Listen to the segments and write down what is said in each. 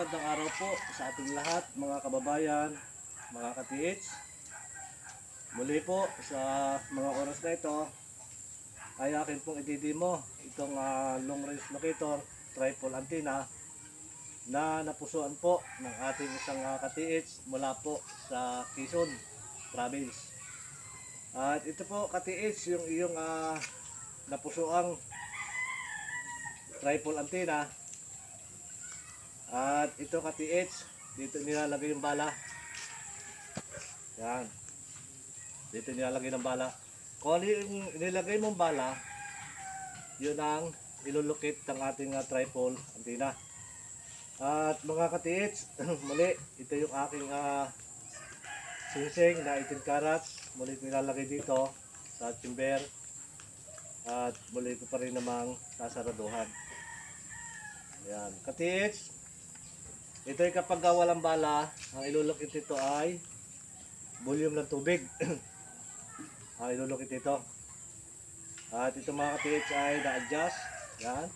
magandang araw po sa ating lahat mga kababayan, mga ka-TH. Muli po sa mga oras na ito ay akin pong i-demo itong long range locator tripod antenna na napusuan po ng ating isang ka-TH mula po sa Quezon Province. At ito po ka-TH yung iyong napusuang tripod antenna. At ito ka-TH, dito nilalagay yung bala. Yan. Dito nilalagay ng bala. Kung ano yung nilagay mong bala, yun ang ilulukit ng ating tripod antenna. At mga ka-TH, muli, ito yung aking singsing na 18 carats. Muli nilalagay dito sa chamber. At muli ko pa rin namang sasaraduhan. Yan. Ka-TH, ito ay kapag walang bala, ang ilulukit ito ay volume ng tubig. Ang ilulukit ito. At ito mga ka-TH ay na-adjust. Yan.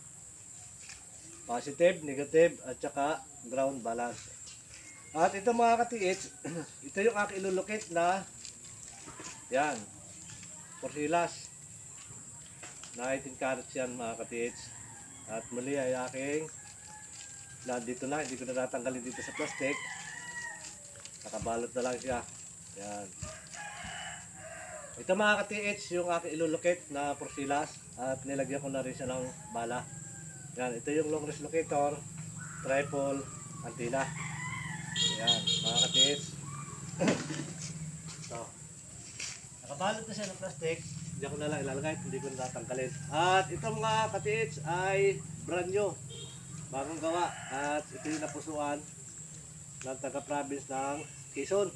Positive, negative, at saka ground balance. At ito mga ka-TH, ito yung aking ilulukit na yan. Porsilas. Na 18 carats yan mga ka-TH. At muli ay aking dito na, hindi ko na natanggalin dito sa plastic. Nakabalot na lang siya. Yan. Ito mga ka-TH yung aking ilulukit na porsilas at nilagyan ko na rin siya ng bala. Yan, ito yung long range locator tripod antenna. Yan, mga ka-TH. So, nakabalot na siya ng plastic. Hindi ko na lang ilalagay, hindi ko na natanggalin. At ito mga ka-TH ay brand new. Bagong gawa at ito yung napusuan ng taga-province ng Quezon.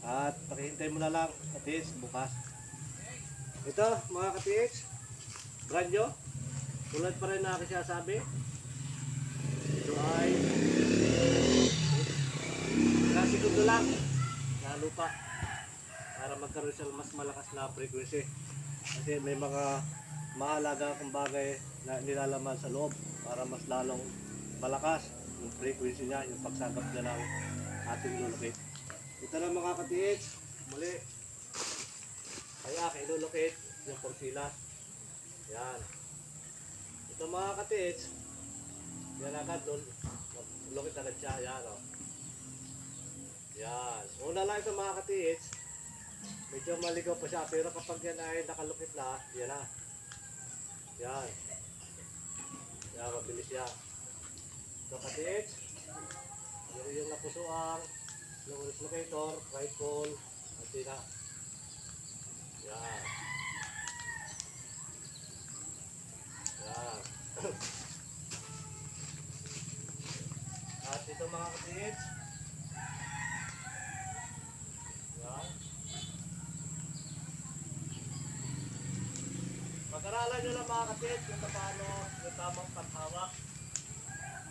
At pakihintay mo na lang ka-TH bukas. Ito mga ka-TH, brand new. Tulad pa rin na aking sinasabi. Ito ay nasigundo lang sa lupa para magkaroon siya mas malakas na frequency. Kasi may mga mahalaga akong bagay na nilalaman sa loob para mas lalong malakas yung frequency niya, yung pagsagap niya ng ating ilulukit. Ito na mga ka-TH, muli ay aking ilulukit yung porsilas. Yan. Ito mga ka-TH, yan agad doon, lukit agad siya. Yan o. Yan. Una lang ito mga ka-TH, medyo maligaw pa siya, pero kapag yan ay nakalukit na, yan na. Yan. Yan, mabilis siya. So, ka-TH, yun yung napusuang long range locator, tripod antenna. Yan. Yan. At ito mga ka-TH, yan. Pag-aralan nyo lang mga ka-TH kung paano yung tamang paghawak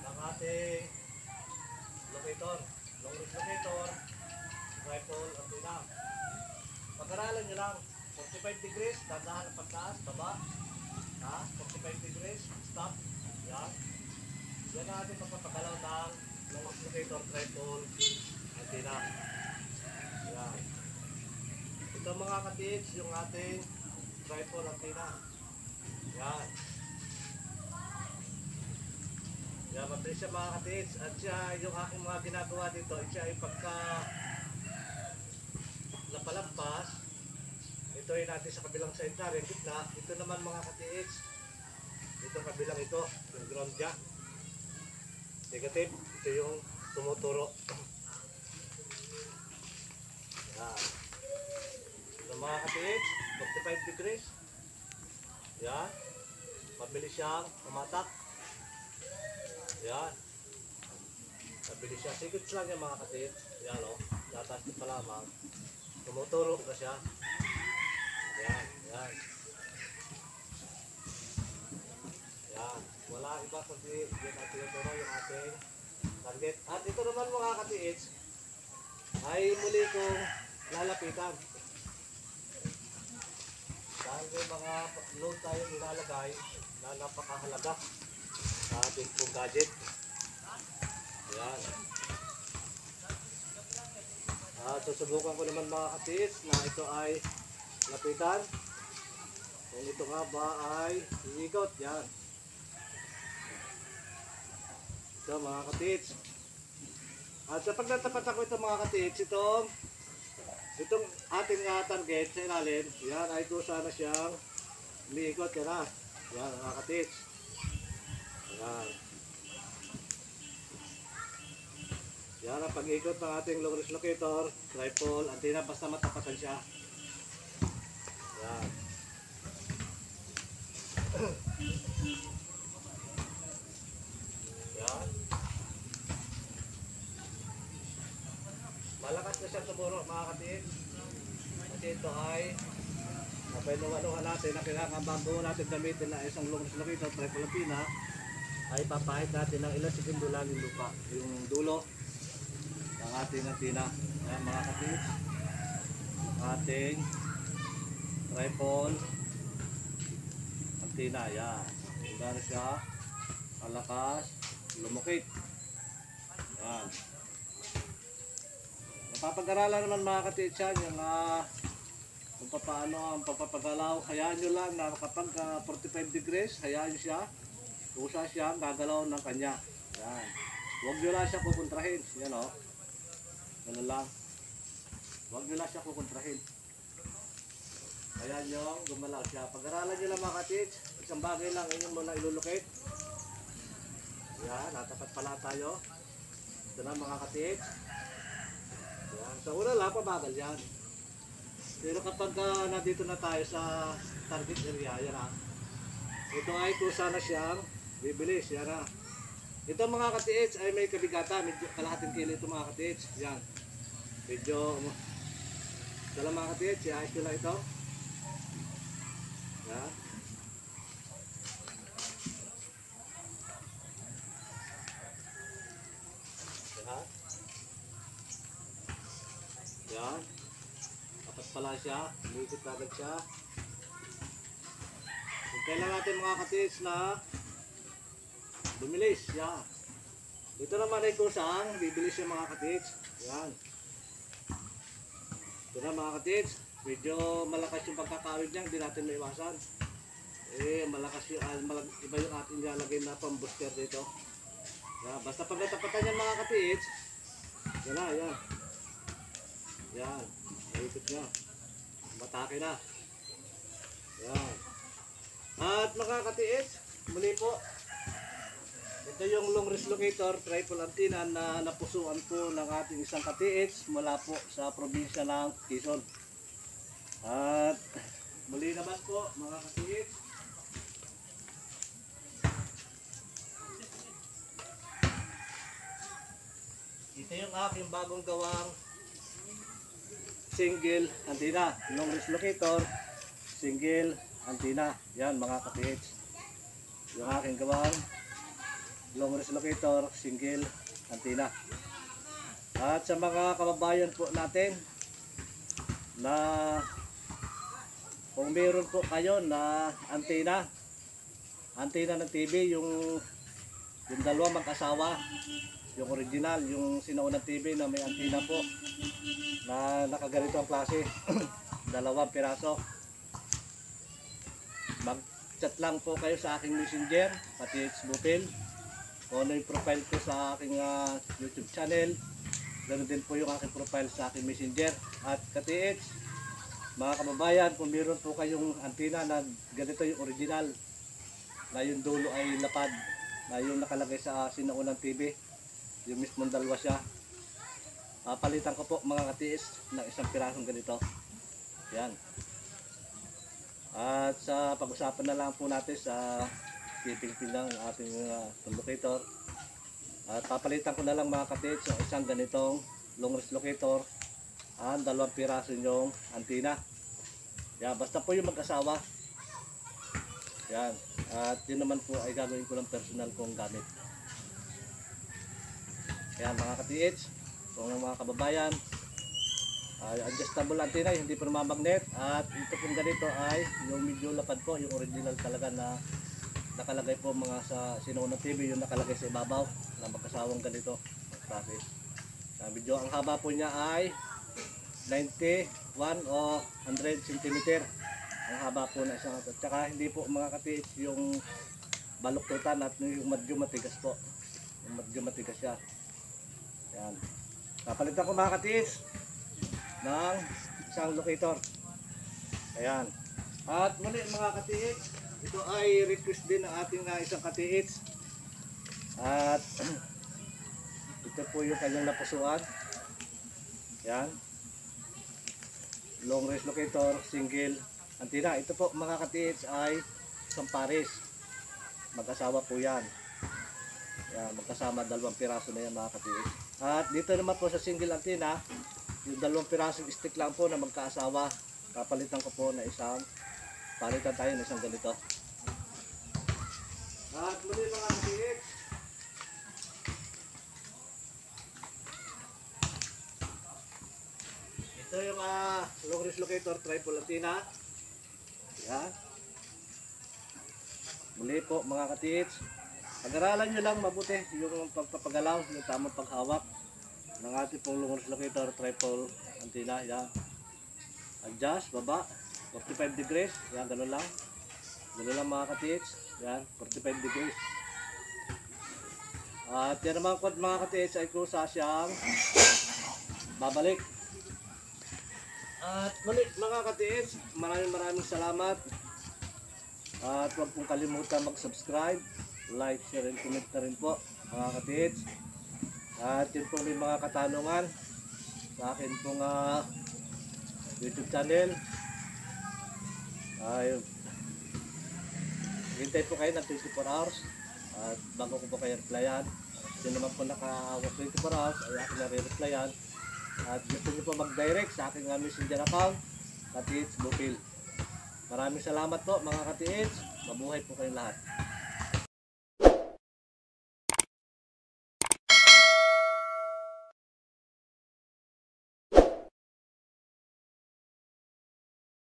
ng ating locator, long range locator, tripod antenna. Pag-aralan nyo lang, 45 degrees, dandahan ang pagtaas, baba, 45 degrees, stop, yan. Yan ang ating pagpapagalaw ng long range locator, tripod antenna. Yan. Ito mga ka-TH yung ating tripod antenna. Yan. Yan, mabilis siya mga ka-TH. At siya, yung aking mga ginagawa dito, siya ay pagka napalampas, ito ay natin sa kabilang side na, yung gitna. Ito naman mga ka-TH, itong kabilang ito, yung ground jack. Negative, ito yung tumuturo. Yan. Ito mga ka-TH, 45 degrees. Yan. Mabilis siyang umatak. Yan. Mabilis siya. Secrets lang yan mga ka-TH. Yan o. Tatas pa lamang. Tumuturo na siya. Yan. Yan. Yan. Wala iba kundi yan ang tinuturo yung ating target. At ito naman mga ka-TH ay muli kong lalapitan. Dahil may mga load tayo nilalagay na napakahalaga sa ating pong gadget. Yan. At susubukan ko naman mga katiits na ito ay lapitan. Kung ito nga ba ay iikot. Yan. Ito mga katiits. At sa pagtatapat ako ito mga katiits, itong ating target sa ilalim, yan ay kusa na siyang umiikot. Yan na. Yan mga katiits. Yan. Yan ang pag-ikot ng ating long range locator, tripod, antenna, basta matapatan siya. Yan. Yan. Malakas na siya tumuro mga katiits. Kasi ito ay napanuwaluhan natin na kailangan bago natin gamitin na isang long range locator, tripod, antenna, ay papahid natin ng ilang segundo lang yung lupa, yung dulo ng ating antenna. Ayan mga katiits, ating tripod antenna. Yan, gano'n siya kalakas lumukit. Yan, napapag-aralan naman mga katiits yan yung kung paano ang papapagalaw. Hayaan nyo lang na kapag 45 degrees, hayaan nyo siya, usa siya gagalaw ng kanya. Yan, huwag nyo lang siya kukontrahin. Yan o, ganun lang, huwag nyo lang siya kukontrahin, hayaan nyo gumalaw siya. Pag-aralan nyo lang mga katiits, isang bagay lang inyong muna ilulukit. Yan, natapat pala tayo. Ito na mga katiits. Yan, sa una lang pabagal yan, pero kapag nandito na tayo sa target area, yan na, ito ay kusa na siyang bibilis. Yan na. Ito mga katiits ay may kabigatan, medyo kalahating kilo ito mga katiits. Yan, medyo ito lang mga katiits, ayos ko lang ito. Yan. Yan. Yan, dapat pala siya, umiikot agad siya. Kailan natin mga katiits na bumilis. Yan. Ito naman ay kung saan bibilis yung mga katiits. Yan. Ito na mga katiits, medyo malakas yung pagkakawid niya, hindi natin maiwasan. Malakas yung, iba yung ating nilalagay na pang booster dito. Yan. Basta pag natapatan yan mga katiits, yan na, yan. Yan, naikot niya, matake na. Yan. At mga katiits, muli po, ito yung long range locator, tripod antenna na napusuan po ng ating isang katiits mula po sa probinsya ng Quezon. At muli naman po mga katiits, ito yung aking bagong gawang single antenna, long range locator, single antenna. Yan mga katiits, yung aking gawang long range locator, single antenna. At sa mga kababayan po natin na kung meron po kayo na antenna ng TV, yung dalawa mag-asawa, yung original, yung sinaunang TV na may antenna po na nakaganito ang klase, 2 piraso, mag-chat lang po kayo sa aking messenger, pati Butil, kung ano yung profile ko sa aking YouTube channel, ganoon din po yung aking profile sa aking messenger. At katiits, mga kababayan, kung meron po kayong antenna na ganito yung original, na yung dulo ay lapad, na yung nakalagay sa sinaunang TV, yung mismong 2 siya, palitan ko po mga katiis ng 1 pirasong ganito. Yan. At sa pag-usapan na lang po natin sa piping ng ating locator, at papalitan ko na lang mga katiis sa isang ganitong long range locator ang 2 piraso yung antenna. Yan, basta po yung mag-asawa. Yan. At yun naman po ay gagawin ko ng personal kong gamit. Yan mga katiits, kung mga kababayan, adjustable antenna, hindi po namamagnet. At ito pong ganito ay yung medyo lapad po, yung original talaga na nakalagay po mga sa sinaunang TV, yung nakalagay sa ibabaw na magkasawang ganito. process. Medyo ang haba po niya ay 91 o 100 cm. Ang haba po na siya. At saka hindi po mga katiits yung baluktutan at yung medyo matigas po. Yung medyo matigas siya. Yan. Papalitan ko mga katiits ng isang locator. Ayan. At muli mga katiits, ito ay request din ng ating isang katiits. At ito po yung kanyang napusuan. Yan. Long range locator, single antenna. Ito po mga katiits ay isang pares. Mag-asawa po yan. Yan, magkasama 2 piraso na yan mga katiits. At dito naman po sa single antenna, yung 2 pirasong stick lang po na magkaasawa. Kapalitan ko po na isang, palitan tayo ng isang ganito. At muli mga katiits, ito yung long range locator, tripod antenna. Yan. Muli po mga katiits, pag-aralan nyo lang mabuti yung pagpapagalaw, yung tamang paghawak ng ating pong long range locator, tripod antenna. Yan. Adjust, baba, 45 degrees. Yan, gano'n lang. Gano'n lang mga katiits. Yan, 45 degrees. At yan naman po mga katiits ay kusa siyang babalik. At muli mga katiits, maraming salamat. At huwag pong kalimutan mag-subscribe, like, share, and comment na rin po mga katiits. At yun pong may mga katanungan sa akin pong YouTube channel. Ayun. Hintay po kayo ng 24 hours. At bago ko po kayo replyan, yun naman po naka-awak 24 hours ay akin na re-replyan. At gusto nyo po mag-direct sa aking messenger account, Katiits Bupil. Maraming salamat po mga katiits. Mabuhay po kayong lahat.